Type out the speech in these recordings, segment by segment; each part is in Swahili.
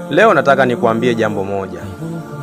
Leo nataka nikuambie jambo moja.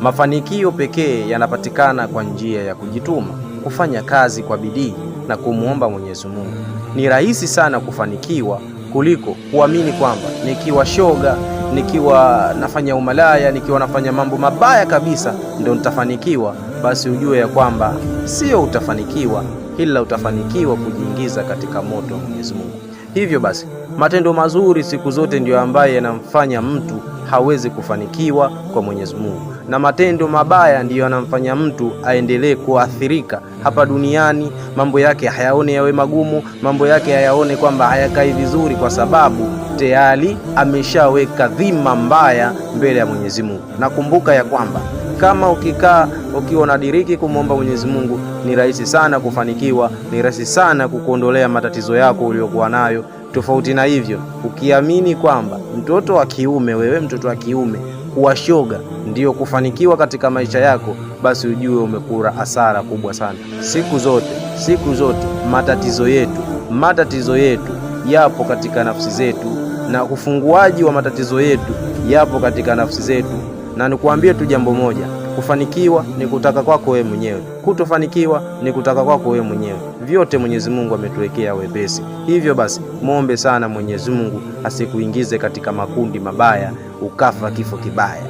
Mafanikio pekee yanapatikana kwa njia ya kujituma, kufanya kazi kwa bidii na kumuomba Mwenyezi Mungu. Ni rahisi sana kufanikiwa kuliko kuamini kwamba nikiwa shoga, nikiwa nafanya umalaya, nikiwa nafanya mambo mabaya kabisa ndio nitafanikiwa. Basi ujue ya kwamba sio utafanikiwa, ila utafanikiwa kujiingiza katika moto wa Mwenyezi Mungu. Hivyo basi, matendo mazuri siku zote ndio ambaye yanamfanya mtu hawezi kufanikiwa kwa Mwenyezi Mungu, na matendo mabaya ndiyo yanamfanya mtu aendelee kuathirika hapa duniani. Mambo yake hayaone yawe magumu, mambo yake hayaone kwamba hayakai vizuri, kwa sababu tayari ameshaweka dhima mbaya mbele ya Mwenyezi Mungu. Nakumbuka ya kwamba kama ukikaa ukiwa unadiriki kumwomba Mwenyezi Mungu, ni rahisi sana kufanikiwa, ni rahisi sana kukuondolea matatizo yako uliyokuwa nayo. Tofauti na hivyo, ukiamini kwamba mtoto wa kiume, wewe mtoto wa kiume, kuwa shoga ndiyo kufanikiwa katika maisha yako, basi ujue umekula hasara kubwa sana. Siku zote matatizo yetu yapo katika nafsi zetu, na ufunguaji wa matatizo yetu yapo katika nafsi zetu. Na nikuambie tu jambo moja, kufanikiwa ni kutaka kwako wewe mwenyewe, kutofanikiwa ni kutaka kwako wewe mwenyewe. Vyote Mwenyezi Mungu ametuwekea wepesi. Hivyo basi, muombe sana Mwenyezi Mungu asikuingize katika makundi mabaya ukafa kifo kibaya.